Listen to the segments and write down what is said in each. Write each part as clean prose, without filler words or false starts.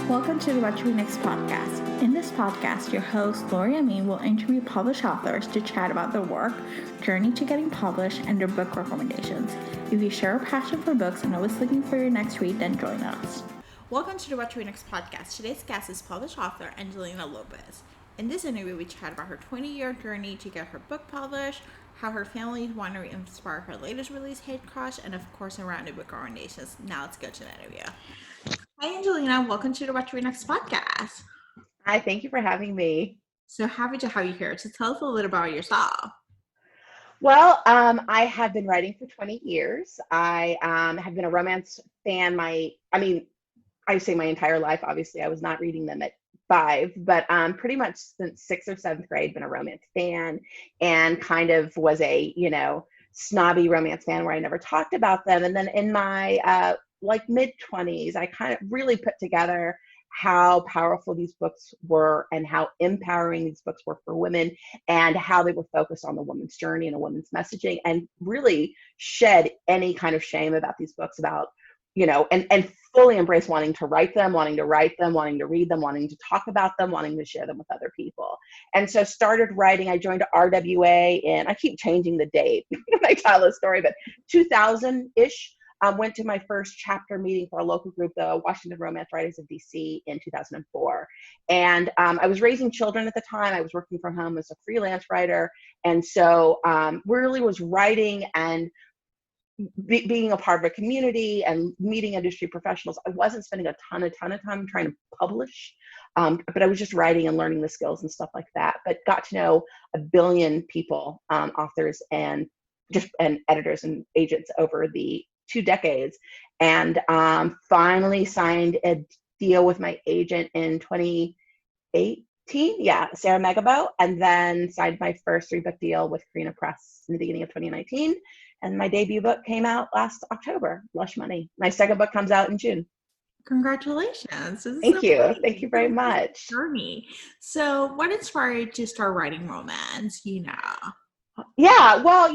Welcome to the What to Read Next podcast. In this podcast, your host, Lori M will interview published authors to chat about their work, journey to getting published, and their book recommendations. If you share a passion for books and always looking for your next read, then join us. Welcome to the What to Read Next podcast. Today's guest is published author Angelina Lopez. In this interview, we chat about her 20-year journey to get her book published, how her family's winery inspired her latest release, Hate Crush, and of course, around the book recommendations. Now let's go to the interview. Hi, Angelina. Welcome to the What to Read Next podcast. Hi, thank you for having me. So happy to have you here. So tell us a little about yourself. Well, I have been writing for 20 years. I have been a romance fan. I say my entire life. Obviously, I was not reading them at 5, but pretty much since 6th or 7th grade, been a romance fan, and kind of was a snobby romance fan where I never talked about them. And then in my mid-20s, I kind of really put together how powerful these books were and how empowering these books were for women and how they were focused on the woman's journey and a woman's messaging, and really shed any kind of shame about these books, about, and fully embrace wanting to write them, wanting to read them, wanting to talk about them, wanting to share them with other people. And so started writing. I joined RWA and I keep changing the date when I tell the story, but 2000-ish. Went to my first chapter meeting for a local group, the Washington Romance Writers of DC, in 2004. And I was raising children at the time. I was working from home as a freelance writer. And so really was writing and being a part of a community and meeting industry professionals. I wasn't spending a ton of time trying to publish, but I was just writing and learning the skills and stuff like that. But got to know a billion people, authors and editors and agents over the 2 decades, and finally signed a deal with my agent in 2018. Sarah Megabo, and then signed my first 3-book deal with Carina Press in the beginning of 2019. And my debut book came out last October, Lush Money. My second book comes out in June. Congratulations. Thank you. Thank you very much. Journey. So what inspired you to start writing romance, Yeah, well,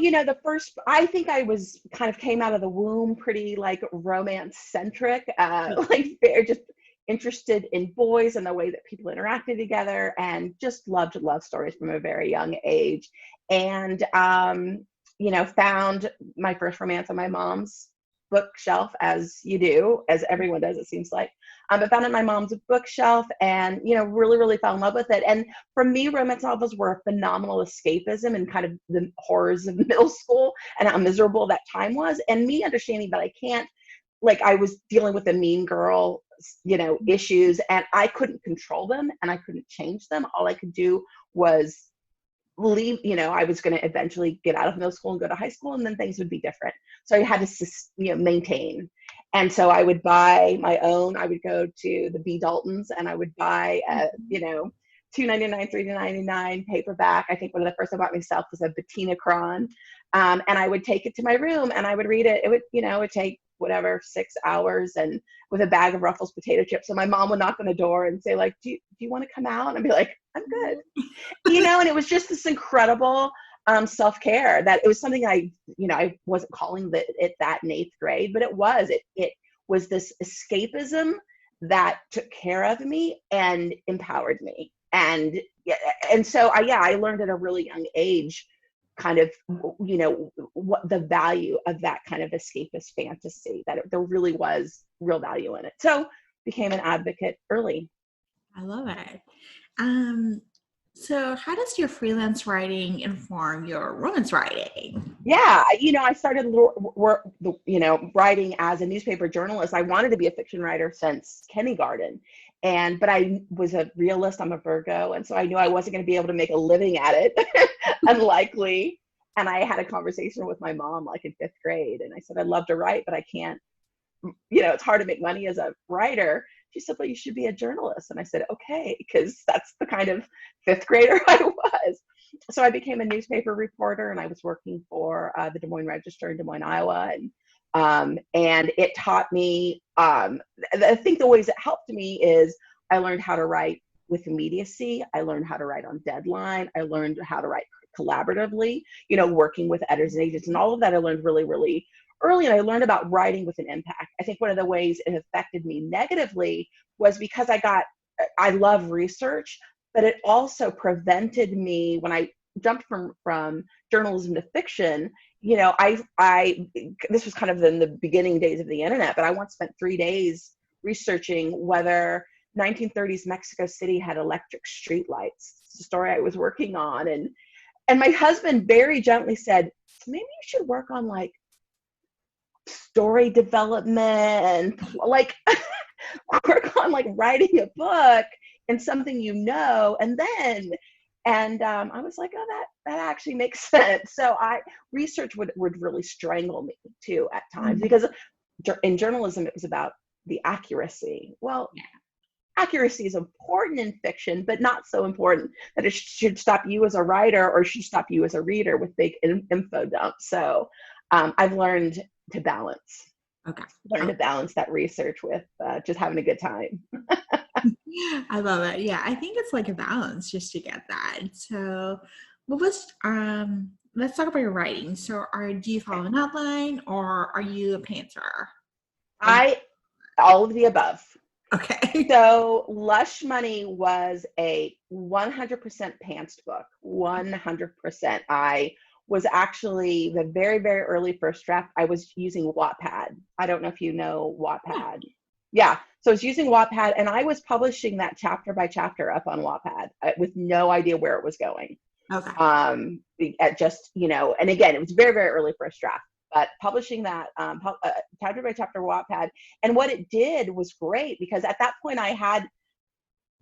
I think I was kind of came out of the womb pretty romance centric, very just interested in boys and the way that people interacted together, and just loved love stories from a very young age. And, found my first romance on my mom's bookshelf, as you do, as everyone does, it seems like. But found it on my mom's bookshelf and, really fell in love with it. And for me, romance novels were a phenomenal escapism and kind of the horrors of middle school and how miserable that time was. And me understanding that I can't, I was dealing with the mean girl, issues, and I couldn't control them and I couldn't change them. All I could do was leave. I was going to eventually get out of middle school and go to high school, and then things would be different. So I had to, maintain. And so I would buy my own. I would go to the B. Daltons and I would buy, $2.99, $3.99 paperback. I think one of the first I bought myself was a Bettina Cron. And I would take it to my room and I would read it. It would, it would take 6 hours, and with a bag of Ruffles potato chips. So my mom would knock on the door and say, do you want to come out? And I'd be like, I'm good. And it was just this incredible self-care that it was something I wasn't calling it that in 8th grade, but it was this escapism that took care of me and empowered me. And so I learned at a really young age kind of, what the value of that kind of escapist fantasy, that there really was real value in it. So became an advocate early. I love it. So how does your freelance writing inform your romance writing? Yeah, I started writing as a newspaper journalist. I wanted to be a fiction writer since kindergarten. But I was a realist. I'm a Virgo. And so I knew I wasn't going to be able to make a living at it, unlikely. And I had a conversation with my mom in 5th grade. And I said, I'd love to write, but I can't, it's hard to make money as a writer. She said, well, you should be a journalist. And I said, okay, because that's the kind of 5th grader I was. So I became a newspaper reporter, and I was working for the Des Moines Register in Des Moines, Iowa. And it taught me, I think the ways it helped me is I learned how to write with immediacy. I learned how to write on deadline. I learned how to write collaboratively, working with editors and agents, and all of that I learned really, really early and I learned about writing with an impact. I think one of the ways it affected me negatively was because I love research, but it also prevented me when I jumped from journalism to fiction. You know, I this was kind of in the beginning days of the internet, but I once spent 3 days researching whether 1930s Mexico City had electric streetlights. It's a story I was working on, and my husband very gently said, maybe you should work on like story development and like work on like writing a book and something, you know, and I was like, oh, that actually makes sense. So research would really strangle me too at times, because in journalism it was about the accuracy. Well, accuracy is important in fiction, but not so important that it should stop you as a writer or should stop you as a reader with big info dumps. So I've learned to balance. Learn to balance that research with just having a good time. I love it. Yeah, I think it's like a balance just to get that. So, well, let's talk about your writing. So, do you follow an outline, or are you a pantser? All of the above. Okay. So Lush Money was a 100% pants book. 100%. I was actually the very, very early first draft. I was using Wattpad. I don't know if you know Wattpad. Yeah. So I was using Wattpad, and I was publishing that chapter by chapter up on Wattpad with no idea where it was going. Okay. At just, you know, and again, it was very, very early first draft, but publishing that chapter by chapter Wattpad. And what it did was great, because at that point I had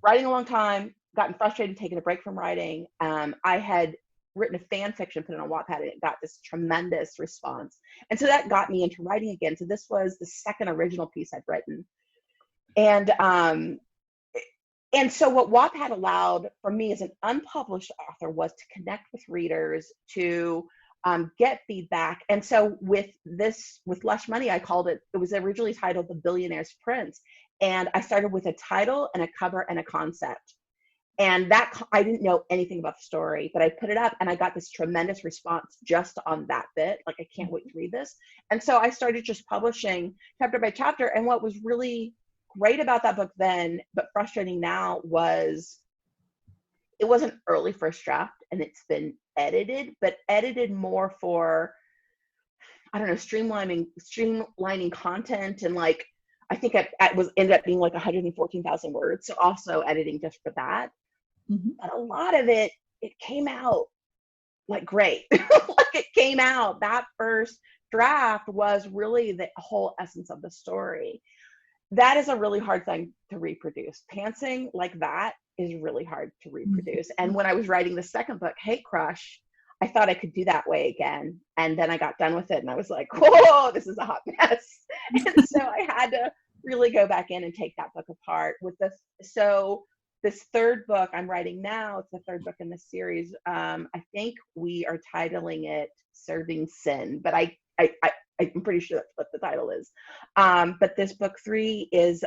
writing a long time, gotten frustrated, taking a break from writing. I had written a fan fiction, put it on Wattpad, and it got this tremendous response. And so that got me into writing again. So this was the second original piece I'd written. And so what Wattpad allowed for me as an unpublished author was to connect with readers, to get feedback. And so with Lush Money, it was originally titled The Billionaire's Prince. And I started with a title and a cover and a concept. And I didn't know anything about the story, but I put it up and I got this tremendous response just on that bit. Like, I can't wait to read this. And so I started just publishing chapter by chapter. And what was really great about that book then, but frustrating now, was it was an early first draft and it's been edited, but edited more for, I don't know, streamlining content. And like, I think it ended up being like 114,000 words. So also editing just for that. Mm-hmm. But a lot of it came out like great. Like, it came out, that first draft was really the whole essence of the story. That is a really hard thing to reproduce. Pantsing like that is really hard to reproduce. Mm-hmm. And when I was writing the second book, Hate Crush, I thought I could do that way again. And then I got done with it and I was like, whoa, this is a hot mess. And so I had to really go back in and take that book apart with this. So this third book I'm writing now, it's the third book in this series. I think we are titling it Serving Sin, but I'm pretty sure that's what the title is. But this book 3 is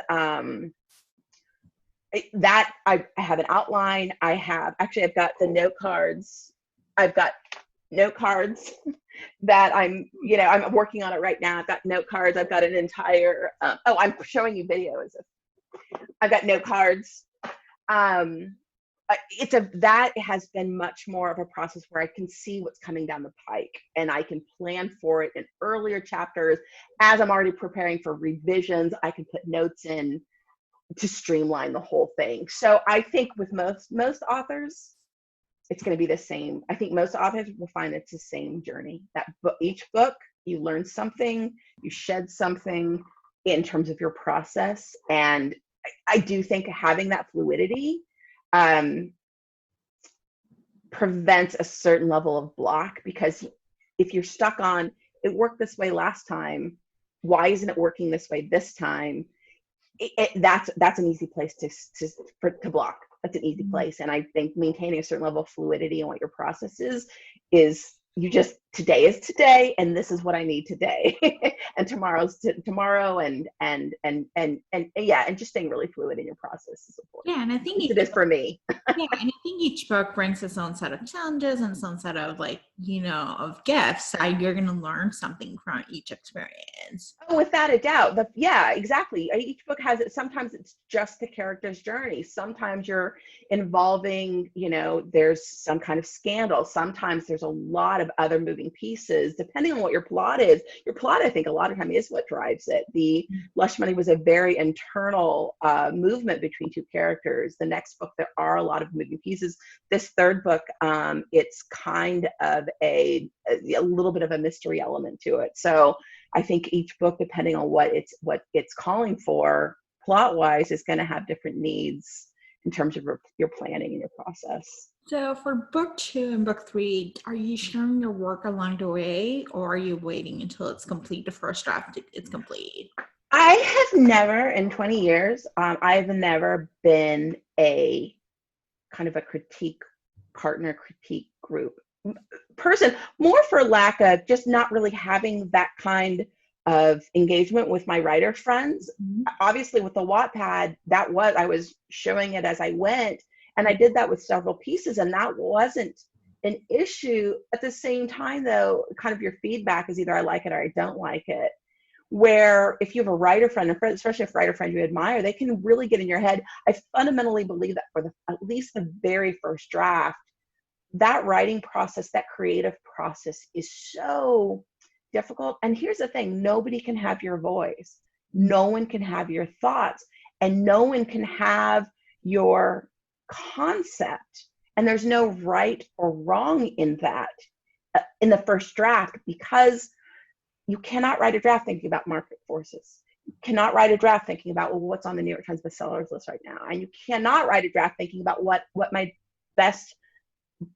that I have an outline. I've got the note cards. I've got note cards that I'm working on it right now. I've got note cards. I've got an entire, I'm showing you videos. I've got note cards. That has been much more of a process where I can see what's coming down the pike and I can plan for it in earlier chapters. As I'm already preparing for revisions, I can put notes in to streamline the whole thing. So I think with most authors, it's going to be the same. I think most authors will find it's the same journey. Each book, you learn something, you shed something in terms of your process. And I do think having that fluidity prevents a certain level of block, because if you're stuck on, it worked this way last time, why isn't it working this way this time? That's an easy place to block. That's an easy place. And I think maintaining a certain level of fluidity in what your process is you just today is today, and this is what I need today, and tomorrow's tomorrow, and yeah, and just staying really fluid in your process is important. Yeah, and I At think least it is for me. yeah, and I think each book brings its own set of challenges and its own set of of gifts. You're going to learn something from each experience. Oh, without a doubt. Yeah, exactly. Each book has it. Sometimes it's just the character's journey. Sometimes you're involving, there's some kind of scandal. Sometimes there's a lot of other moving pieces, depending on what your plot is. Your plot, I think, a lot of time is what drives it. The Lush Money was a very internal movement between two characters. The next book, there are a lot of moving pieces. This third book, it's kind of a little bit of a mystery element to it. So I think each book, depending on what it's calling for, plot-wise, is going to have different needs in terms of your planning and your process. So for book 2 and book 3, are you sharing your work along the way, or are you waiting until it's complete, the first draft is complete? I have never, in 20 years, I've never been a kind of a critique group person, more for lack of just not really having that kind of engagement with my writer friends. Mm-hmm. Obviously with the Wattpad, I was showing it as I went, and I did that with several pieces, and that wasn't an issue. At the same time, though, kind of your feedback is either I like it or I don't like it, where if you have a writer friend, especially if a writer friend you admire, they can really get in your head. I fundamentally believe that for at least the very first draft, that writing process, that creative process is so difficult. And here's the thing, nobody can have your voice. No one can have your thoughts, and no one can have your concept. And there's no right or wrong in that in the first draft, because you cannot write a draft thinking about market forces. You cannot write a draft thinking about, well, what's on the New York Times bestsellers list right now. And you cannot write a draft thinking about what my best,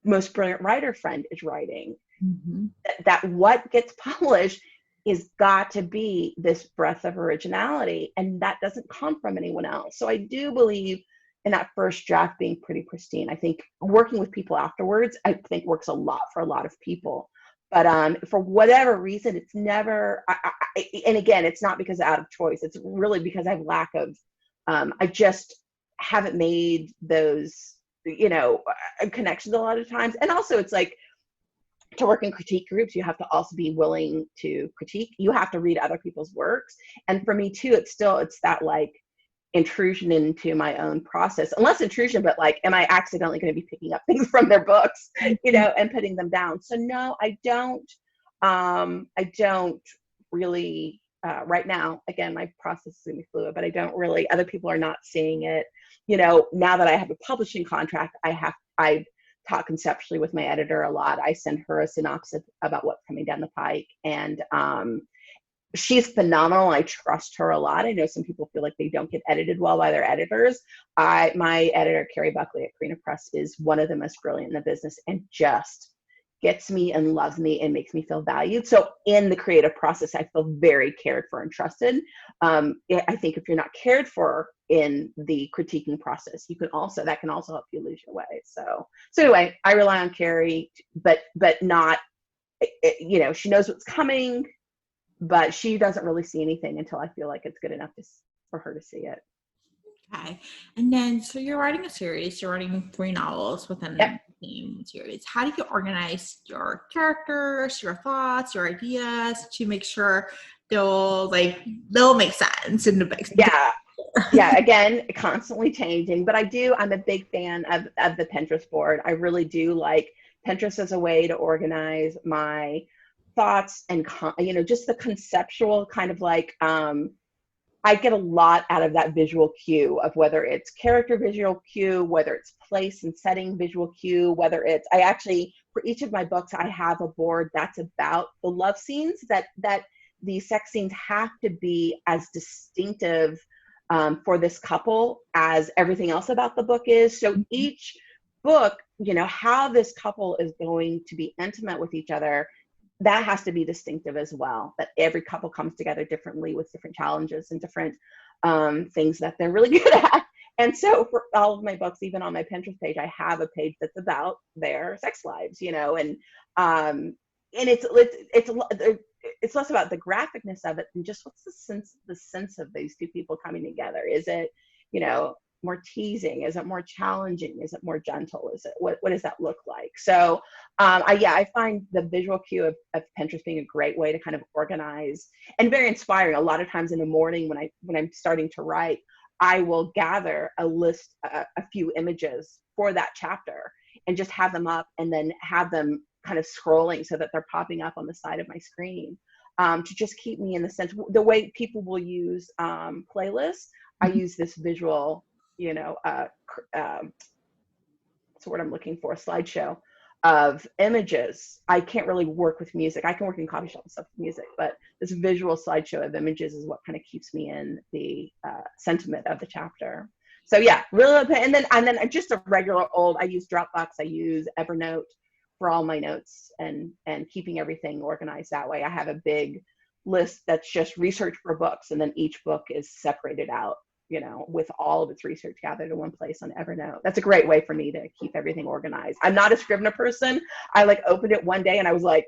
most brilliant writer friend is writing. Mm-hmm. That what gets published is got to be this breath of originality, and that doesn't come from anyone else. So I do believe in that first draft being pretty pristine. I think working with people afterwards, I think works a lot for a lot of people. But for whatever reason, it's never, and again, it's not because out of choice. It's really because I have lack of, I just haven't made those, connections a lot of times. And also it's like, to work in critique groups, you have to also be willing to critique. You have to read other people's works. And for me too, it's that like intrusion into my own process. Unless intrusion, but like, am I accidentally going to be picking up things from their books, and putting them down? So no, I don't really, right now, again, my process is going to be fluid, but I don't really, other people are not seeing it. Now that I have a publishing contract, I talk conceptually with my editor a lot. I send her a synopsis about what's coming down the pike, and she's phenomenal. I trust her a lot. I know some people feel like they don't get edited well by their editors. My editor, Carrie Buckley at Carina Press, is one of the most brilliant in the business, and just gets me and loves me and makes me feel valued. So in the creative process, I feel very cared for and trusted. I think if you're not cared for in the critiquing process, that can also help you lose your way. So anyway, I rely on Carrie, but not, she knows what's coming, but she doesn't really see anything until I feel like it's good enough for her to see it. Okay. And then, so you're writing a series, you're writing 3 novels within the same series. How do you organize your characters, your thoughts, your ideas to make sure they'll make sense in the book? Yeah. Again, constantly changing, but I'm a big fan of the Pinterest board. I really do like Pinterest as a way to organize my thoughts and, just the conceptual kind of like, I get a lot out of that visual cue of whether it's character visual cue, whether it's place and setting visual cue, whether it's, for each of my books, I have a board that's about the love scenes, that the sex scenes have to be as distinctive for this couple as everything else about the book is. So each book, how this couple is going to be intimate with each other, that has to be distinctive as well, that every couple comes together differently with different challenges and different things that they're really good at. And so for all of my books, even on my Pinterest page, I have a page that's about their sex lives, and and it's less about the graphicness of it and just what's the sense of these two people coming together. Is it, you know, more teasing? Is it more challenging? Is it more gentle? Is it what does that look like? So I find the visual cue of Pinterest being a great way to kind of organize and very inspiring. A lot of times in the morning when I'm starting to write, I will gather a list, a few images for that chapter and just have them up and then have them kind of scrolling so that they're popping up on the side of my screen, to just keep me in the sense. The way people will use playlists, I use this visual, you know, what's the word I'm looking for, slideshow of images. I can't really work with music. I can work in coffee shop and stuff with music, but this visual slideshow of images is what kind of keeps me in the sentiment of the chapter. So yeah, really, and then just a regular old, I use Dropbox, I use Evernote for all my notes and keeping everything organized that way. I have a big list that's just research for books, and then each book is separated out, you know, with all of its research gathered in one place on Evernote. That's a great way for me to keep everything organized. I'm not a Scrivener person. I like opened it one day and I was like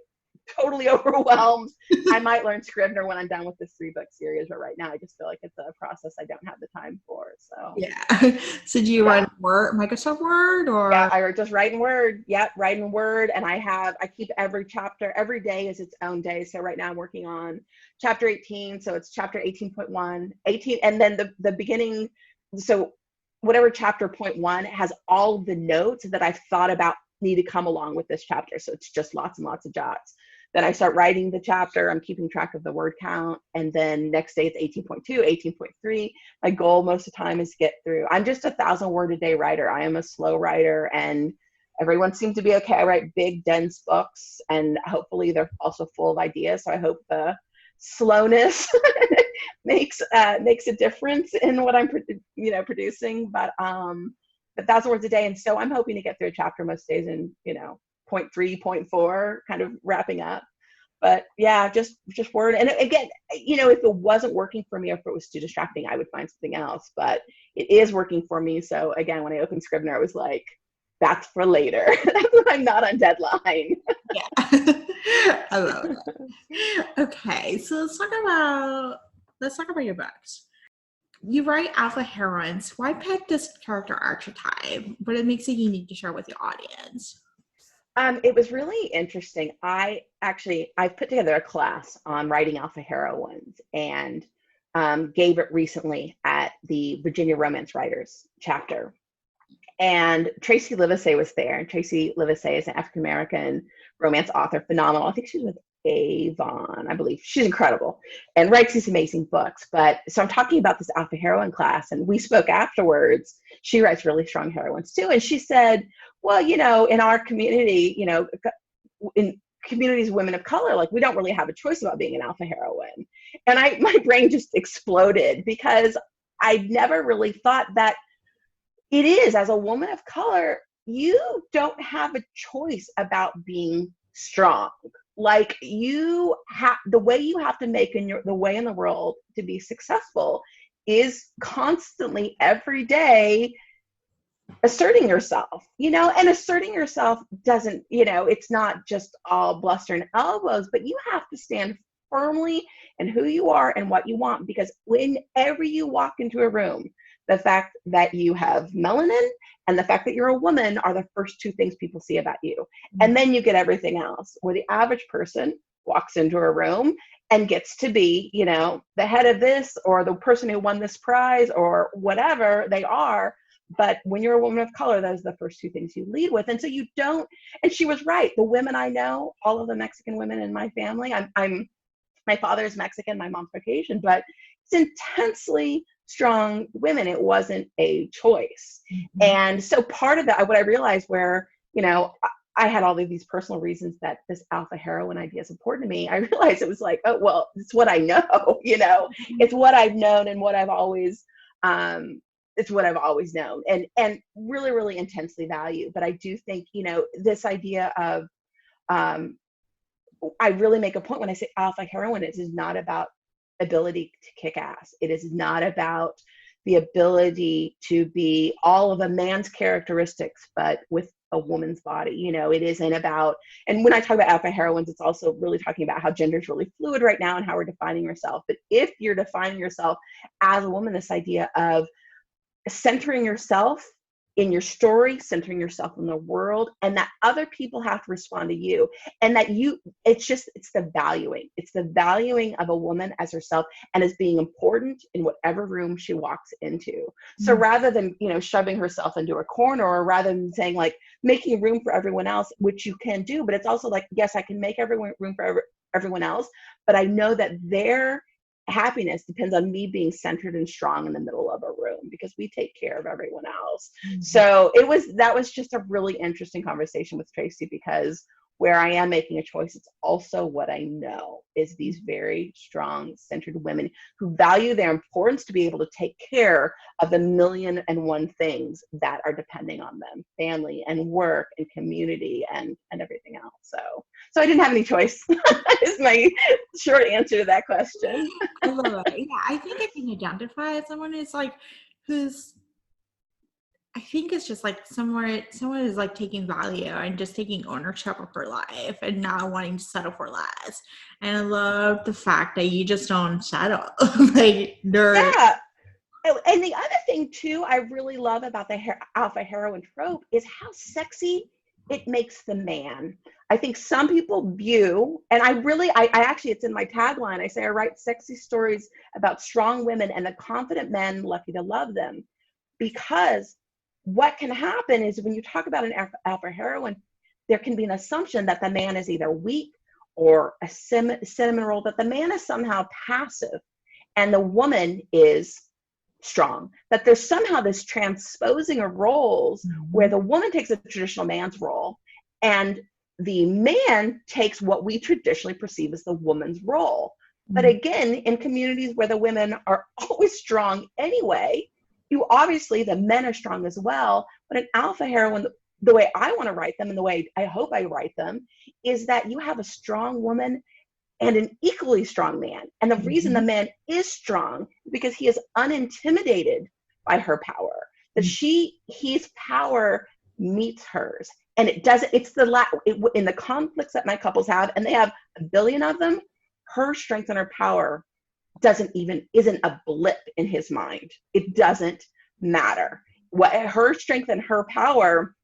totally overwhelmed. I might learn Scrivener when I'm done with this 3-book series, but right now I just feel like it's a process I don't have the time for. So yeah. So do you write Word, Microsoft Word, or? Yeah, I just write in Word. Yep, write in Word. And I keep every chapter, every day is its own day. So right now I'm working on chapter 18. So it's chapter 18.1, 18, and then the beginning. So whatever chapter 0.1 has all the notes that I've thought about need to come along with this chapter. So it's just lots and lots of jots. Then I start writing the chapter. I'm keeping track of the word count. And then next day it's 18.2, 18.3. My goal most of the time is to get through. I'm just a 1,000-word a day writer. I am a slow writer, and everyone seems to be okay. I write big, dense books, and hopefully they're also full of ideas. So I hope the slowness makes a difference in what I'm producing. But 1,000 words a day. And so I'm hoping to get through a chapter most days in, 0.3, 0.4, kind of wrapping up. But yeah, just Word. And again, if it wasn't working for me, or if it was too distracting, I would find something else. But it is working for me. So again, when I opened Scrivener, I was like, that's for later. That's when I'm not on deadline. Yeah. I love it. Okay, so let's talk about your books. You write alpha heroines. Why pick this character archetype? But it makes it unique to share with your audience. It was really interesting. I've put together a class on writing alpha heroines, and gave it recently at the Virginia Romance Writers chapter. And Tracy Livesay was there. And Tracy Livesay is an African-American romance author, phenomenal. I think she's with Avon, I believe. She's incredible and writes these amazing books. But so I'm talking about this alpha heroine class, and we spoke afterwards. She writes really strong heroines too. And she said, well, in our community, in communities of women of color, like, we don't really have a choice about being an alpha heroine. And my brain just exploded, because I'd never really thought that it is, as a woman of color, you don't have a choice about being strong. Like, the way you have to make the way in the world to be successful is constantly, every day, asserting yourself, and asserting yourself doesn't, it's not just all bluster and elbows, but you have to stand firmly in who you are and what you want. Because whenever you walk into a room, the fact that you have melanin and the fact that you're a woman are the first two things people see about you. And then you get everything else. Where the average person walks into a room and gets to be, the head of this, or the person who won this prize, or whatever they are. But when you're a woman of color, those are the first two things you lead with. And so you don't, and she was right. The women I know, all of the Mexican women in my family, my father's Mexican, my mom's Caucasian, but it's intensely strong women. It wasn't a choice. Mm-hmm. And so part of that, what I realized, where, I had all of these personal reasons that this alpha heroine idea is important to me. I realized it was like, oh, well, it's what I know, it's what I've known and what I've always, it's what I've always known and really, really intensely value. But I do think, this idea of, I really make a point when I say alpha heroine, it is not about ability to kick ass. It is not about the ability to be all of a man's characteristics, but with a woman's body. You know, it isn't about, and when I talk about alpha heroines, it's also really talking about how gender is really fluid right now and how we're defining yourself. But if you're defining yourself as a woman, this idea of centering yourself in your story, centering yourself in the world, and that other people have to respond to you, and that it's the valuing of a woman as herself and as being important in whatever room she walks into. So rather than, you know, shoving herself into a corner, or rather than saying like making room for everyone else, which you can do, but it's also like, yes, I can make room for everyone else, but I know that their happiness depends on me being centered and strong in the middle of a room, because we take care of everyone else. So that was just a really interesting conversation with Tracy, because where I am making a choice, it's also what I know is these very strong, centered women who value their importance to be able to take care of the 1,000,001 things that are depending on them, family and work and community and everything else. So I didn't have any choice is my short answer to that question. I love it. Yeah, I think I can identify as someone who's like, I think it's just like someone is like taking value and just taking ownership of her life and not wanting to settle for less. And I love the fact that you just don't settle. Like, yeah. And the other thing too, I really love about the alpha heroine trope is how sexy it makes the man. I think some people view, and I actually, it's in my tagline. I say I write sexy stories about strong women and the confident men lucky to love them, because what can happen is when you talk about an alpha heroine, there can be an assumption that the man is either weak or a cinnamon roll, that the man is somehow passive and the woman is strong, that there's somehow this transposing of roles where the woman takes a traditional man's role and the man takes what we traditionally perceive as the woman's role. But again, in communities where the women are always strong anyway, the men are strong as well. But an alpha heroine, the way I want to write them and the way I hope I write them, is that you have a strong woman and an equally strong man. And the reason the man is strong is because he is unintimidated by her power. That his power meets hers. And it doesn't, in the conflicts that my couples have, and they have a billion of them, her strength and her power isn't a blip in his mind. It doesn't matter. What her strength and her power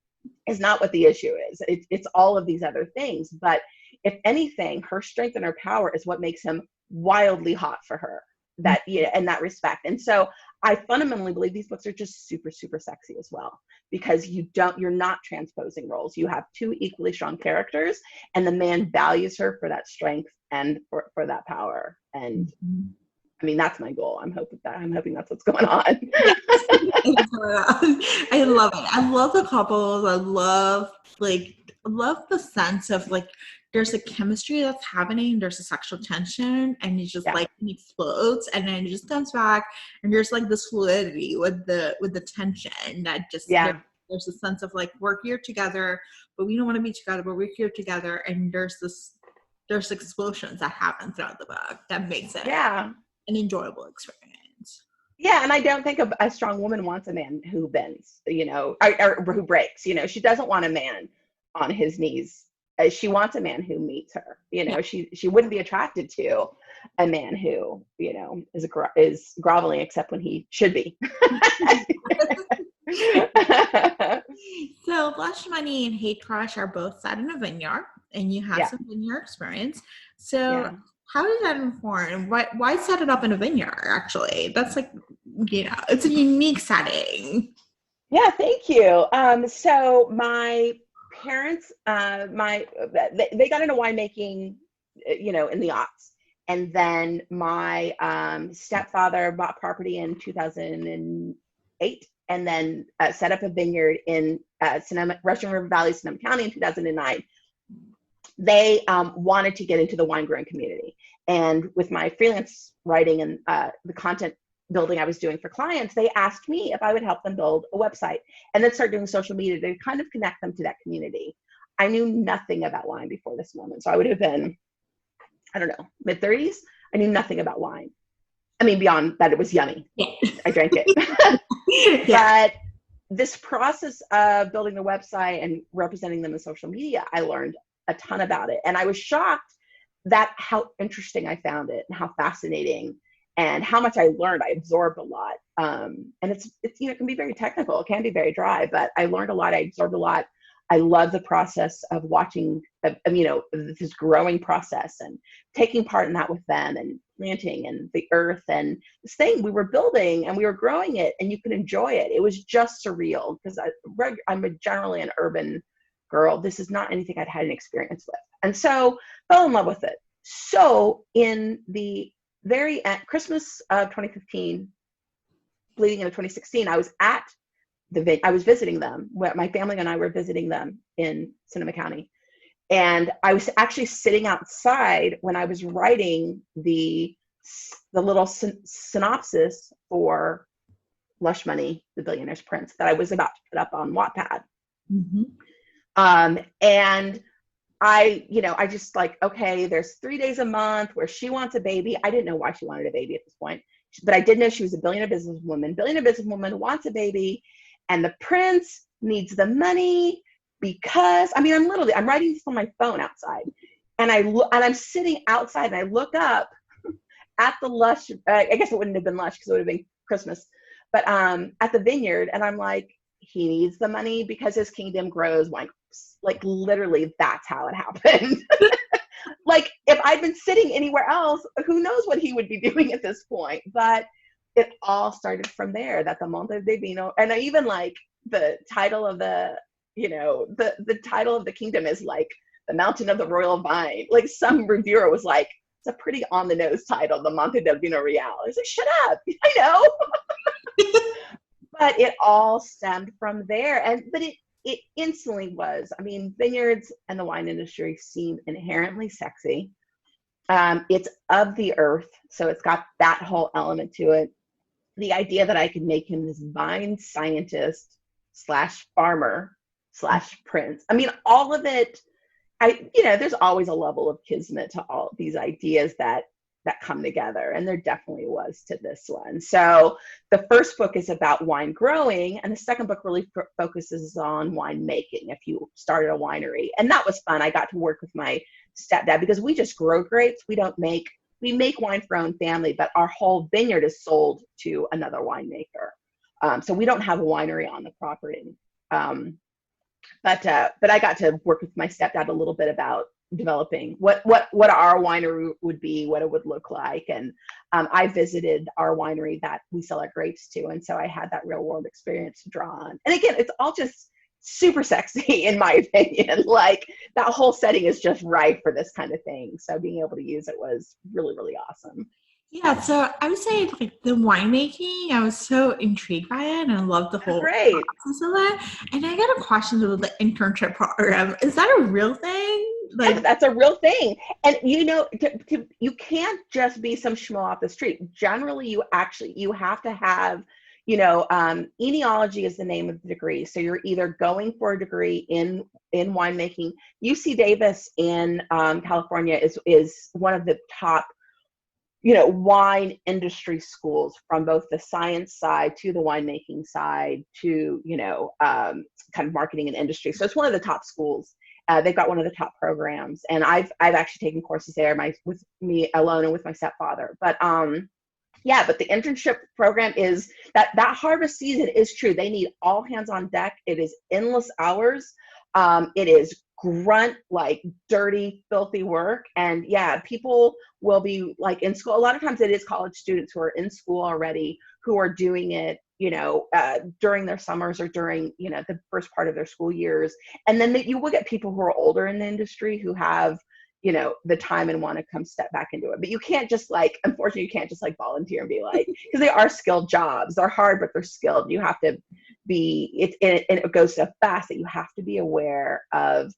is not what the issue is. It's all of these other things. But if anything, her strength and her power is what makes him wildly hot for her. In that respect. And so I fundamentally believe these books are just super, super sexy as well, because you're not transposing roles. You have two equally strong characters, and the man values her for that strength and for that power. And I mean, that's my goal. I'm hoping that's what's going on. I love it. I love the couples. I love the sense of like, there's a chemistry that's happening. There's a sexual tension, and it just like it explodes, and then it just comes back, and there's like this fluidity with the tension that just there's a sense of like, we're here together, but we don't want to be together, but we're here together, and there's explosions that happen throughout the book that makes it an enjoyable experience. Yeah, and I don't think a strong woman wants a man who bends, or who breaks. She doesn't want a man on his knees. She wants a man who meets her. She wouldn't be attracted to a man who, is groveling, except when he should be. So Blush Money and Hate Crush are both set in a vineyard, and you have some vineyard experience. So how did that inform? Why set it up in a vineyard? Actually, that's like, it's a unique setting. Yeah, thank you. So my parents, they got into winemaking, in the aughts. And then my stepfather bought property in 2008, and then set up a vineyard in Russian River Valley, Sonoma County in 2009. They wanted to get into the wine growing community. And with my freelance writing and the content building I was doing for clients, they asked me if I would help them build a website and then start doing social media to kind of connect them to that community. I knew nothing about wine before this moment. So I would have been, I don't know, mid-30s. I knew nothing about wine. I mean, beyond that, it was yummy. I drank it. But this process of building the website and representing them in social media, I learned a ton about it. And I was shocked that how interesting I found it and how fascinating and how much I learned. I absorbed a lot. And it's, it can be very technical. It can be very dry, but I learned a lot. I absorbed a lot. I love the process of watching, this growing process and taking part in that with them and planting and the earth and this thing we were building, and we were growing it, and you could enjoy it. It was just surreal because I'm generally an urban girl. This is not anything I'd had an experience with. And so fell in love with it. So in the very end, Christmas of 2015, bleeding into 2016, I was visiting them. My family and I were visiting them in Sonoma County. And I was actually sitting outside when I was writing the little synopsis for Lush Money, The Billionaire's Prince, that I was about to put up on Wattpad. Mm-hmm. And I just like, okay, there's 3 days a month where she wants a baby. I didn't know why she wanted a baby at this point, but I did know she was a billionaire businesswoman wants a baby. And the prince needs the money because, I'm writing this on my phone outside. And I'm sitting outside and I look up at the Lush, I guess it wouldn't have been Lush because it would have been Christmas, but at the vineyard. And I'm like, he needs the money because his kingdom grows wine grapes. Like literally that's how it happened. Like if I'd been sitting anywhere else, who knows what he would be doing at this point. But it all started from there, that the Monte de Vino, and I even like the title of the title of the kingdom is like the Mountain of the Royal Vine. Like some reviewer was like, it's a pretty on the nose title, the Monte del Vino Real. I was like, shut up, I know. But it all stemmed from there. But it instantly was. I mean, vineyards and the wine industry seem inherently sexy. It's of the earth, so it's got that whole element to it. The idea that I could make him this vine scientist / farmer / prince. I mean, all of it, there's always a level of kismet to all of these ideas that come together. And there definitely was to this one. So the first book is about wine growing, and the second book really focuses on wine making, if you started a winery. And that was fun. I got to work with my stepdad because we just grow grapes. We make wine for our own family, but our whole vineyard is sold to another winemaker. So we don't have a winery on the property. But I got to work with my stepdad a little bit about developing what our winery would be, what it would look like. And I visited our winery that we sell our grapes to. And so I had that real world experience to draw on. And again, it's all just super sexy in my opinion. Like that whole setting is just right for this kind of thing. So being able to use it was really, really awesome. Yeah, so I would say like the winemaking, I was so intrigued by it, and I love the whole process of it. And I got a question about the internship program. Is that a real thing? Like that's a real thing. And you can't just be some schmo off the street. Generally, you have to have, enology is the name of the degree. So you're either going for a degree in winemaking. UC Davis in California is one of the top wine industry schools, from both the science side to the winemaking side to, kind of marketing and industry. So it's one of the top schools. They've got one of the top programs, and I've actually taken courses there with me alone and with my stepfather. But but the internship program is that harvest season is true. They need all hands on deck. It is endless hours. It is grunt, like dirty, filthy work. And people will be like in school. A lot of times it is college students who are in school already who are doing it, during their summers or during, the first part of their school years. And then you will get people who are older in the industry who have, the time and want to come step back into it. But you can't just unfortunately, you can't just volunteer and be like, because they are skilled jobs. They're hard, but they're skilled. You have to be, and it goes so fast that you have to be aware of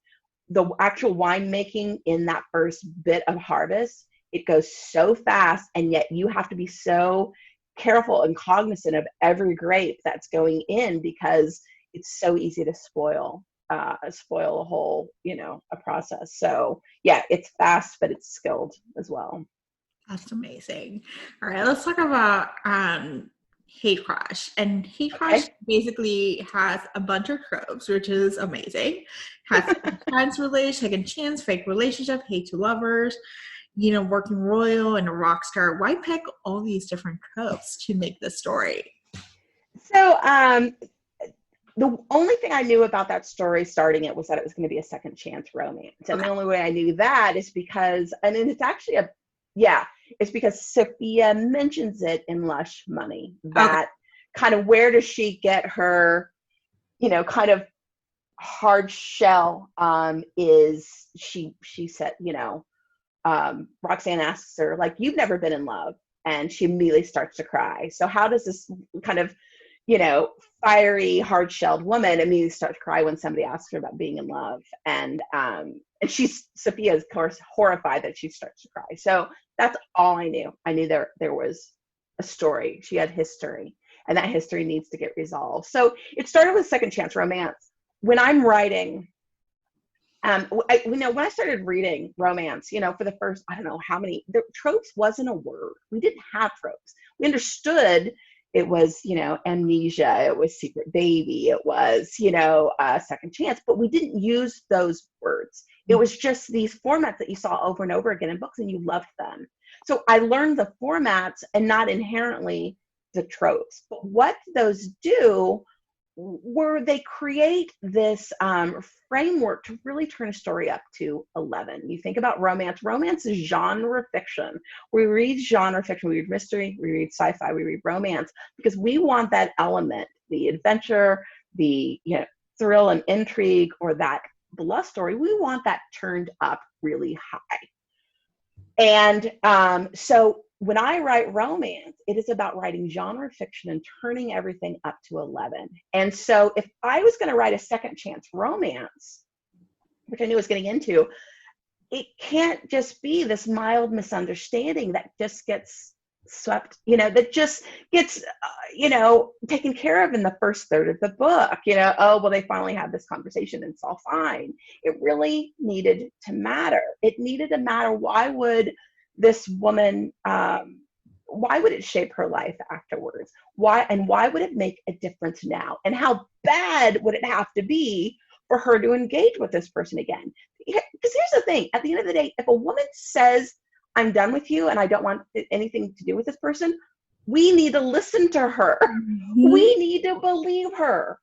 the actual winemaking in that first bit of harvest. It goes so fast, and yet you have to be so careful and cognizant of every grape that's going in, because it's so easy to spoil a whole, a process. So it's fast, but it's skilled as well. That's amazing. All right, let's talk about hate crush. And hate crush basically has a bunch of tropes, which is amazing. Has second chance, fake relationship, hate to lovers, working royal and a rock star. Why pick all these different tropes to make this story? So the only thing I knew about that story starting it was that it was going to be a second chance romance. And the only way I knew that is because, and it's actually it's because Sophia mentions it in Lush Money, that kind of, where does she get her, kind of hard shell, is she said, Roxanne asks her, like, you've never been in love. And she immediately starts to cry. So how does this kind of, fiery, hard-shelled woman immediately start to cry when somebody asks her about being in love? And Sophia is, of course, horrified that she starts to cry. So that's all I knew. I knew there was a story. She had history, and that history needs to get resolved. So it started with second chance romance. When I'm writing, when I started reading romance, for the first, I don't know how many, tropes wasn't a word. We didn't have tropes. We understood it was, amnesia, it was secret baby, it was, second chance, but we didn't use those words. It was just these formats that you saw over and over again in books, and you loved them. So I learned the formats and not inherently the tropes. But what those do were they create this framework to really turn a story up to 11. You think about romance. Romance is genre fiction. We read genre fiction. We read mystery. We read sci-fi. We read romance because we want that element, the adventure, the thrill and intrigue, or the love story. We want that turned up really high. And so when I write romance, it is about writing genre fiction and turning everything up to 11. And so if I was going to write a second chance romance, which I knew I was getting into, it can't just be this mild misunderstanding that just gets swept, that just gets, taken care of in the first third of the book. Oh, well, they finally had this conversation and it's all fine. It really needed to matter. It needed to matter. Why would this woman, why would it shape her life afterwards? Why would it make a difference now? And how bad would it have to be for her to engage with this person again? Because here's the thing, at the end of the day, if a woman says, I'm done with you and I don't want anything to do with this person, we need to listen to her. Mm-hmm. We need to believe her.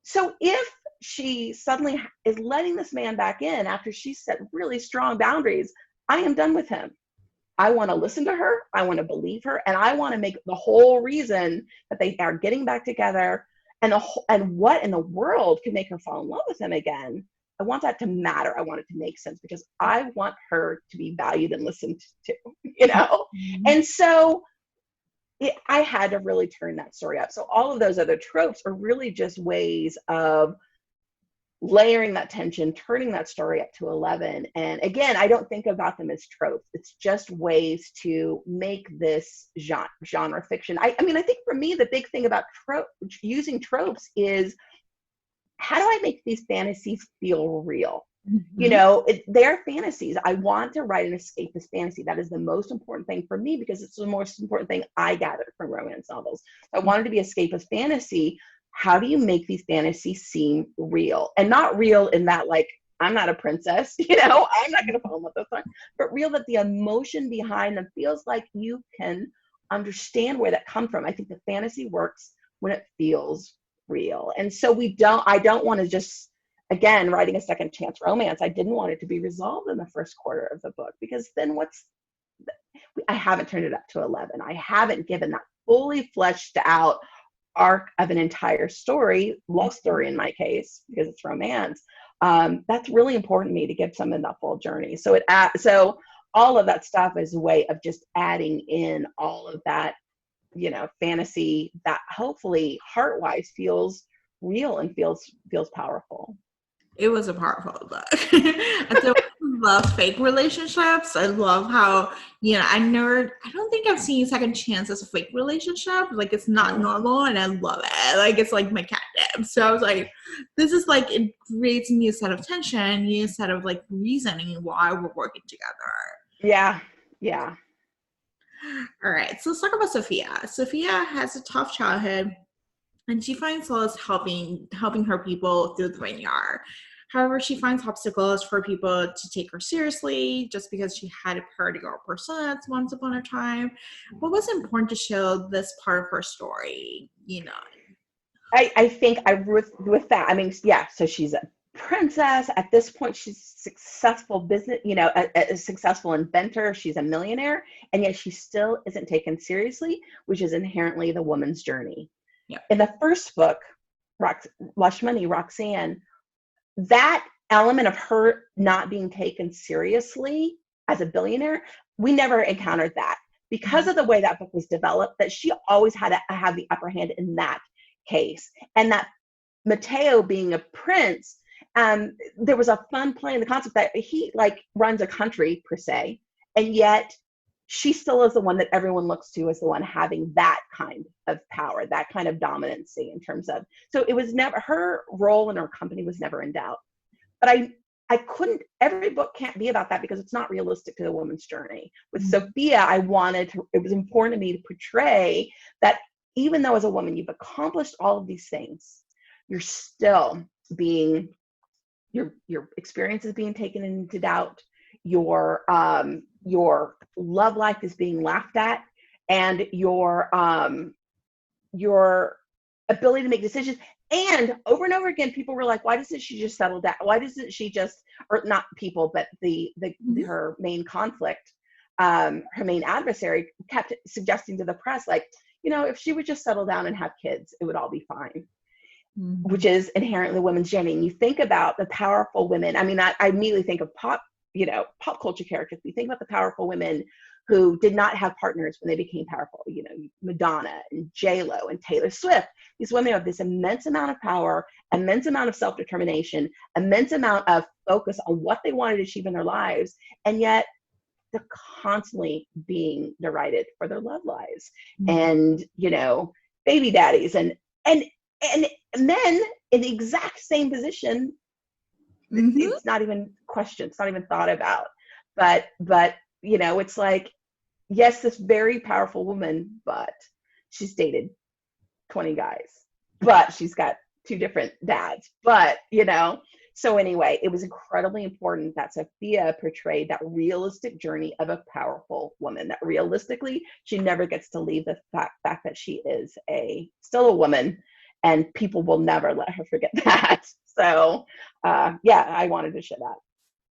So if she suddenly is letting this man back in after she set really strong boundaries, I am done with him. I want to listen to her. I want to believe her. And I want to make the whole reason that they are getting back together and what in the world could make her fall in love with him again. I want that to matter. I want it to make sense because I want her to be valued and listened to, Mm-hmm. And so I had to really turn that story up. So all of those other tropes are really just ways of layering that tension, turning that story up to 11. And again, I don't think about them as tropes. It's just ways to make this genre fiction. I mean, I think for me, the big thing about using tropes is, how do I make these fantasies feel real? Mm-hmm. They're fantasies. I want to write an escapist fantasy. That is the most important thing for me because it's the most important thing I gathered from romance novels. I wanted to be escapist fantasy. How do you make these fantasies seem real? And not real in that, like, I'm not a princess, I'm not going to fall in love with this, but real that the emotion behind them feels like you can understand where that comes from. I think the fantasy works when it feels real. And so I don't want to just, again, writing a second chance romance, I didn't want it to be resolved in the first quarter of the book because then I haven't turned it up to 11. I haven't given that fully fleshed out arc of an entire story, love story in my case, because it's romance. That's really important to me to give someone that full journey. So all of that stuff is a way of just adding in all of that, fantasy that hopefully heart-wise feels real and feels powerful. It was a powerful book. And so I love fake relationships. I love how, I don't think I've seen second chance as a fake relationship. Like, it's not normal and I love it. Like, it's like my catnip. So I was like, this is like, it creates a new set of tension, new set of like reasoning why we're working together. Yeah. Yeah. All right, so let's talk about Sophia. Sophia has a tough childhood, and she finds solace helping her people through the vineyard. However, she finds obstacles for people to take her seriously just because she had a party girl persona once upon a time. What was important to show this part of her story? I think with that, I mean, yeah, so she's a princess. At this point, she's successful business, a successful inventor. She's a millionaire, and yet she still isn't taken seriously, which is inherently the woman's journey. Yep. In the first book, Lush Money, Roxanne, that element of her not being taken seriously as a billionaire, we never encountered that because of the way that book was developed, that she always had to have the upper hand in that case. And that Mateo being a prince, there was a fun play in the concept that he like runs a country per se, and yet she still is the one that everyone looks to as the one having that kind of power, that kind of dominancy in terms of, so it was never, her role in her company was never in doubt. But I couldn't, every book can't be about that because it's not realistic to the woman's journey. With Sophia, it was important to me to portray that even though as a woman, you've accomplished all of these things, you're still being, your experience is being taken into doubt. Your love life is being laughed at, and your ability to make decisions. And over again, people were like, why doesn't she just settle down? Why doesn't she just, or not people, but her main conflict, her main adversary kept suggesting to the press, like, if she would just settle down and have kids, it would all be fine. Which is inherently women's journey. And you think about the powerful women. I mean, I immediately think of pop culture characters. We think about the powerful women who did not have partners when they became powerful. Madonna and J-Lo and Taylor Swift. These women have this immense amount of power, immense amount of self-determination, immense amount of focus on what they wanted to achieve in their lives. And yet they're constantly being derided for their love lives. And, baby daddies and men in the exact same position. It's not even questioned. It's not even thought about. But it's like, yes, this very powerful woman, but she's dated 20 guys, but she's got 2 different dads, but so anyway, it was incredibly important that Sophia portrayed that realistic journey of a powerful woman, that realistically she never gets to leave the fact that she is still a woman, and people will never let her forget that. So I wanted to share that.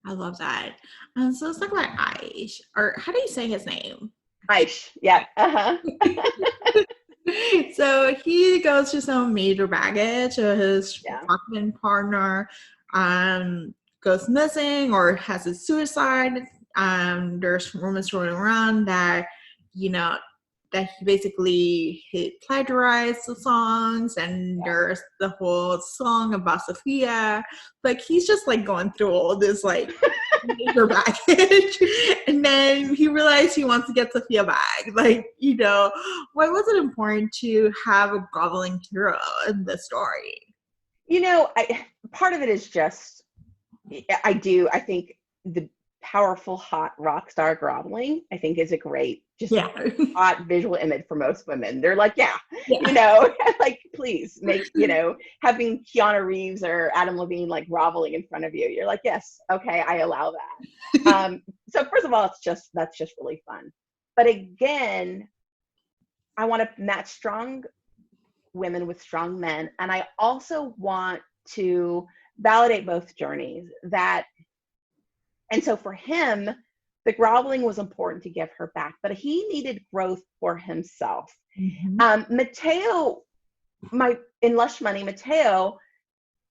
I love that. So let's talk about Aish, or how do you say his name? Aish, yeah. So he goes through some major baggage. His apartment partner goes missing or has a suicide. There's rumors rolling around that that he plagiarized the songs, and there's the whole song about Sophia. Like, he's just like going through all this like major baggage, and then he realized he wants to get Sophia back. Like, why was it important to have a groveling hero in this story? Part of it is just, I think the powerful, hot rock star groveling, I think, is a great, hot visual image for most women. They're like, like, please make, having Keanu Reeves or Adam Levine like groveling in front of you. You're like, yes, okay, I allow that. So first of all, that's just really fun. But again, I want to match strong women with strong men. And I also want to validate both journeys. And so for him, the groveling was important to give her back, but he needed growth for himself. Mateo, in Lush Money, Mateo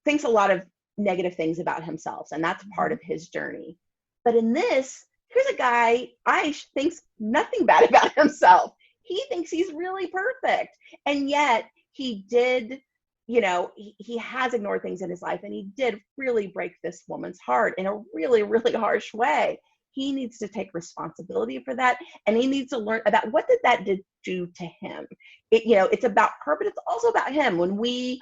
thinks a lot of negative things about himself, and that's part of his journey. But in this, here's a guy, Aish, thinks nothing bad about himself. He thinks he's really perfect. And yet he did, he has ignored things in his life, and he did really break this woman's heart in a really, really harsh way. He needs to take responsibility for that, and he needs to learn about what did that do to him. It's about her, but it's also about him. When we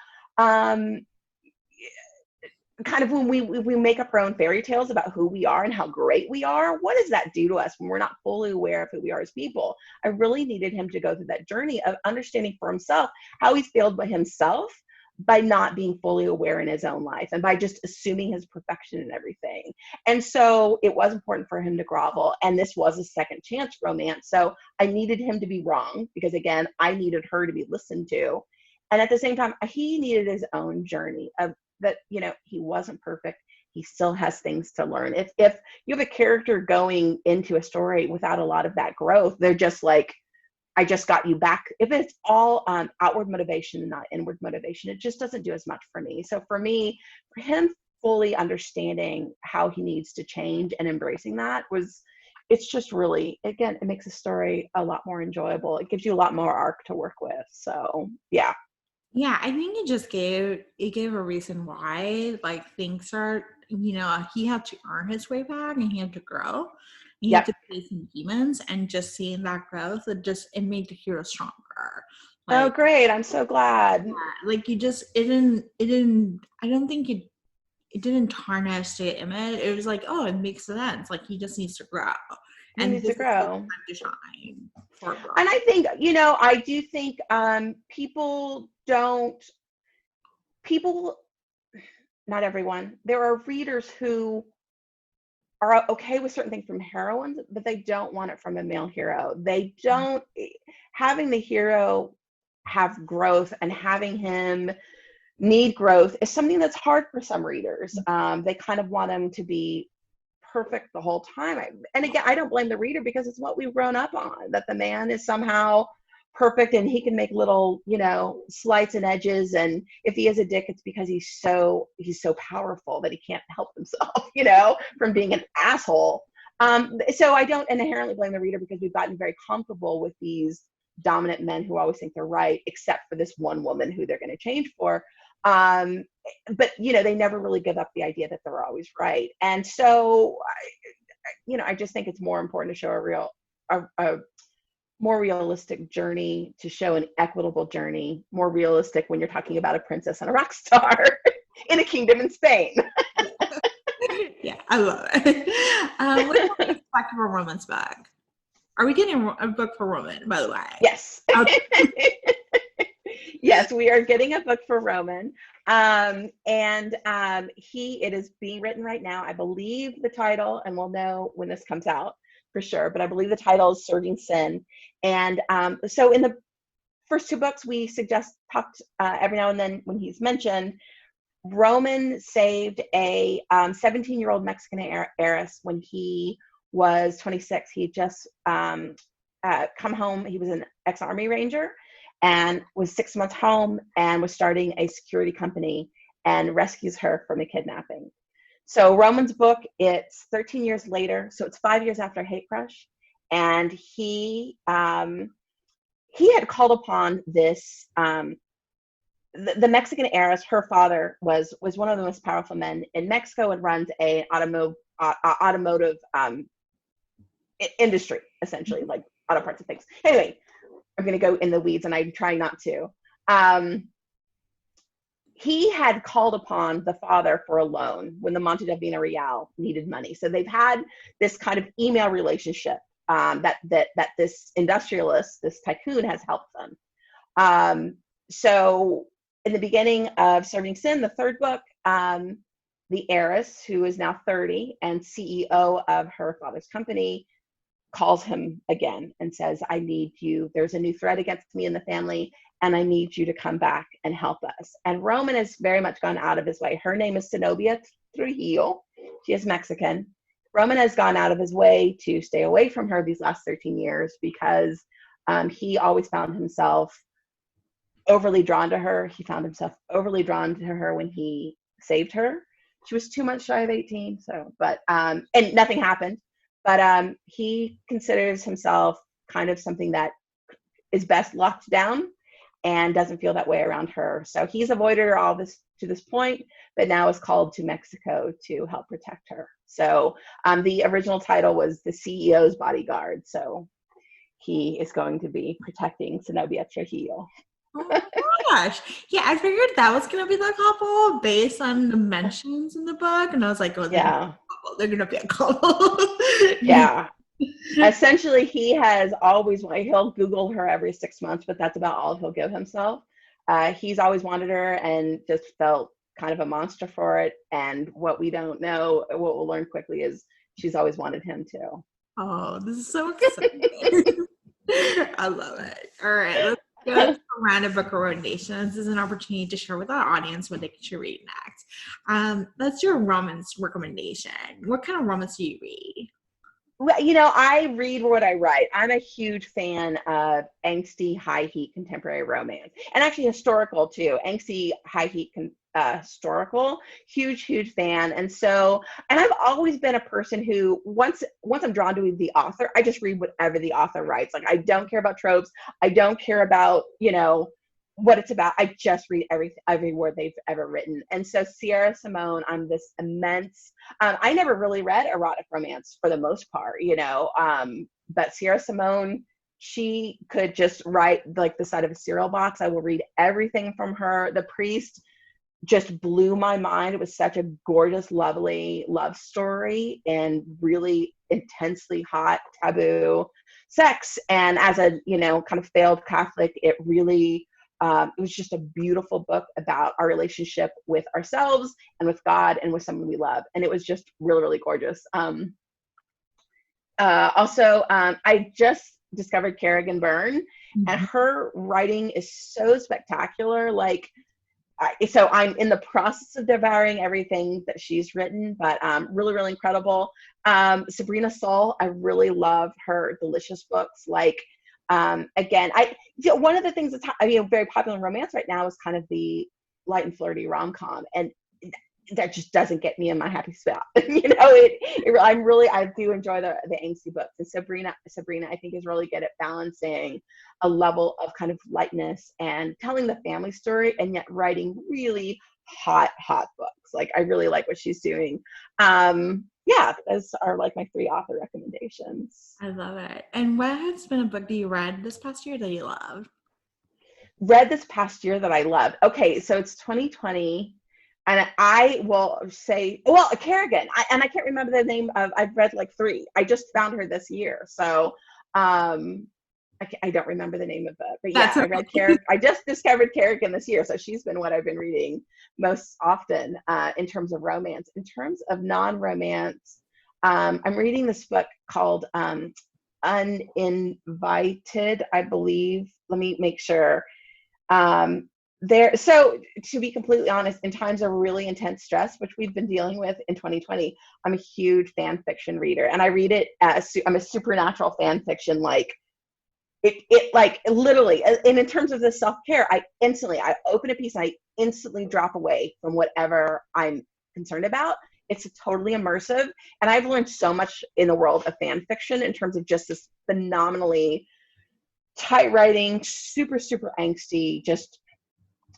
kind of when we make up our own fairy tales about who we are and how great we are, what does that do to us when we're not fully aware of who we are as people? I really needed him to go through that journey of understanding for himself how he's failed by himself by not being fully aware in his own life and by just assuming his perfection in everything. And so it was important for him to grovel. And this was a second chance romance. So I needed him to be wrong because, again, I needed her to be listened to. And at the same time, he needed his own journey of that, you know, he wasn't perfect. He still has things to learn. If you have a character going into a story without a lot of that growth, they're just like, I just got you back. If it's all outward motivation and not inward motivation, it just doesn't do as much for me. So for me, for him fully understanding how he needs to change and embracing that it's just really, again, it makes a story a lot more enjoyable. It gives you a lot more arc to work with. So yeah. Yeah, I think it gave a reason why, like, things are, you know, he had to earn his way back and he had to grow. He had Yep. to face some demons, and just seeing that growth, it made the hero stronger. Oh, Like, great. I'm so glad. like you just I don't think it didn't tarnish the image. It was like, oh, it makes sense. Like, he just needs to grow. He And needs this to is his grow. time to shine for growth. And I think, you know, I do think people, not everyone, there are readers who are okay with certain things from heroines, but they don't want it from a male hero. They don't, having the hero have growth and having him need growth is something that's hard for some readers. They kind of want him to be perfect the whole time. And again, I don't blame the reader because it's what we've grown up on, that the man is somehow perfect and he can make little, you know, slights and edges. And if he is a dick, it's because he's so powerful that he can't help himself, you know, from being an asshole. So I don't inherently blame the reader because we've gotten very comfortable with these dominant men who always think they're right, except for this one woman who they're going to change for. But, you know, they never really give up the idea that they're always right. And so, you know, I just think it's more important to show a more realistic journey, to show an equitable journey, more realistic when you're talking about a princess and a rock star in a kingdom in Spain. Yeah, I love it. What do you expect from a romance book? Are we getting a book for Roman, by the way? Yes. Okay. Yes, we are getting a book for Roman. It is being written right now. I believe the title, and we'll know when this comes out for sure, but I believe the title is Serving Sin. And so in the first two books, we talked every now and then when he's mentioned, Roman saved a 17-year-old Mexican heiress when he was 26. He had just come home. He was an ex-Army Ranger and was 6 months home and was starting a security company and rescues her from a kidnapping. So Roman's book, it's 13 years later. So it's 5 years after Hate Crush. And he had called upon this, the Mexican heiress. Her father was one of the most powerful men in Mexico and runs a automotive industry, essentially, like auto parts and things. Anyway, I'm going to go in the weeds and I'm trying not to. He had called upon the father for a loan when the Monte Divina Real needed money. So they've had this kind of email relationship that this industrialist, this tycoon, has helped them. So in the beginning of Serving Sin, the third book, the heiress, who is now 30 and CEO of her father's company, calls him again and says, I need you. There's a new threat against me in the family, and I need you to come back and help us. And Roman has very much gone out of his way. Her name is Zenobia Trujillo. She is Mexican. Roman has gone out of his way to stay away from her these last 13 years because he always found himself overly drawn to her. He found himself overly drawn to her when he saved her. She was 2 months shy of 18, and nothing happened. But he considers himself kind of something that is best locked down and doesn't feel that way around her. So he's avoided her all this to this point, but now is called to Mexico to help protect her. So the original title was The CEO's Bodyguard. So he is going to be protecting Zenobia Trujillo. Oh my gosh. Yeah, I figured that was gonna be the couple based on the mentions in the book. And I was like, oh, Yeah. they're gonna be a couple. Yeah. Essentially, he'll Google her every 6 months, but that's about all he'll give himself. He's always wanted her and just felt kind of a monster for it. And what we don't know, what we'll learn quickly is she's always wanted him too. Oh, this is so exciting. I love it. All right, let's go to a round of book recommendations. This is an opportunity to share with our audience what they should read next. Let's do a romance recommendation. What kind of romance do you read? Well, I read what I write. I'm a huge fan of angsty, high heat contemporary romance, and actually historical too. Angsty, high heat historical. Huge fan. And I've always been a person who once I'm drawn to the author, I just read whatever the author writes. Like, I don't care about tropes. I don't care about what it's about. I just read every word they've ever written. And so Sierra Simone, I'm this immense. I never really read erotic romance for the most part, but Sierra Simone, she could just write like the side of a cereal box. I will read everything from her. The Priest just blew my mind. It was such a gorgeous, lovely love story and really intensely hot, taboo sex. And as a, kind of failed Catholic, it really, it was just a beautiful book about our relationship with ourselves and with God and with someone we love. And it was just really, really gorgeous. I just discovered Kerrigan Byrne, and her writing is so spectacular. Like, so I'm in the process of devouring everything that she's written, but really, really incredible. Sabrina Soule, I really love her delicious books. Like, again, one of the things that's very popular in romance right now is kind of the light and flirty rom-com, and that just doesn't get me in my happy spot. I do enjoy the angsty books, and Sabrina I think is really good at balancing a level of kind of lightness and telling the family story, and yet writing really hot books. Like, I really like what she's doing. Those are like my 3 author recommendations. I love it. And what has been a book that you read this past year that you loved? Read this past year that I loved. Okay, so it's 2020. And I will say, well, Kerrigan, I can't remember the name of, I've read like 3. I just found her this year. So I don't remember the name of it. But yeah, I read Kerrigan. I just discovered Kerrigan this year. So she's been what I've been reading most often in terms of romance. In terms of non-romance, I'm reading this book called Uninvited, I believe. Let me make sure. So to be completely honest, in times of really intense stress, which we've been dealing with in 2020, I'm a huge fan fiction reader, and I read it I'm a supernatural fan fiction. Like, it like literally, and in terms of the self-care, I open a piece and I instantly drop away from whatever I'm concerned about. It's totally immersive, and I've learned so much in the world of fan fiction in terms of just this phenomenally tight writing, super angsty, just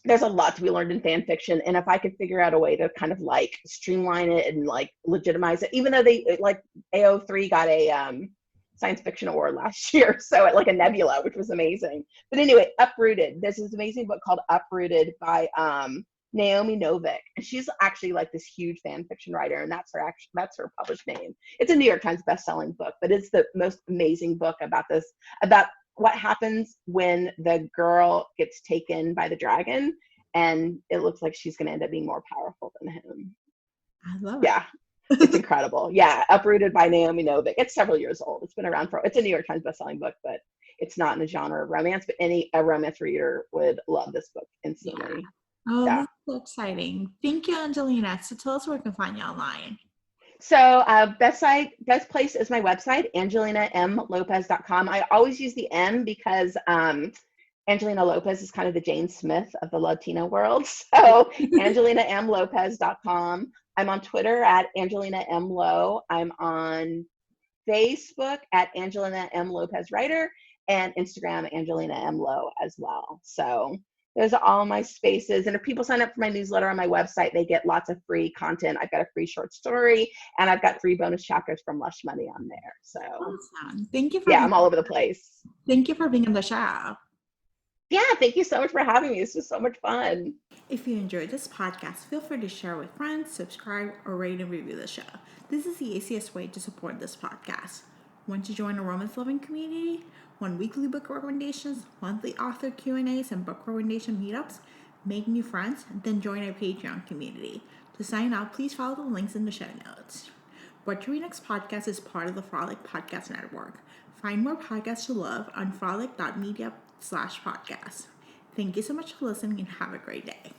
there's a lot to be learned in fan fiction. And if I could figure out a way to kind of like streamline it and like legitimize it, even though they like AO3 got a science fiction award last year, so like a Nebula, which was amazing. But anyway, Uprooted. There's this amazing book called Uprooted by Naomi Novik, and she's actually like this huge fan fiction writer, and that's her published name. It's a New York Times best-selling book, but it's the most amazing book about what happens when the girl gets taken by the dragon, and it looks like she's going to end up being more powerful than him. I love it. Yeah, it's incredible. Yeah, Uprooted by Naomi Novik. It's several years old. It's been around it's a New York Times bestselling book, but it's not in the genre of romance, but a romance reader would love this book instantly. Yeah. Oh, yeah. That's so exciting. Thank you, Angelina. So tell us where we can find you online. So best place is my website, AngelinaMLopez.com. I always use the M because Angelina Lopez is kind of the Jane Smith of the Latino world. So AngelinaMLopez.com. I'm on Twitter at Angelina M. Lo. I'm on Facebook at Angelina M. Lopez Writer, and Instagram, Angelina M. Lo as well. So those are all my spaces. And if people sign up for my newsletter on my website, they get lots of free content. I've got a free short story, and I've got 3 bonus chapters from Lush Money on there. So awesome. Thank you for I'm all over the place. Thank you for being on the show. Yeah, thank you so much for having me. This was so much fun. If you enjoyed this podcast, feel free to share with friends, subscribe, or rate and review the show. This is the easiest way to support this podcast. Want to join a romance-loving community? Want weekly book recommendations, monthly author Q&As, and book recommendation meetups? Make new friends? Then join our Patreon community. To sign up, please follow the links in the show notes. What to Read Next podcast is part of the Frolic Podcast Network. Find more podcasts to love on frolic.media/podcast. Thank you so much for listening and have a great day.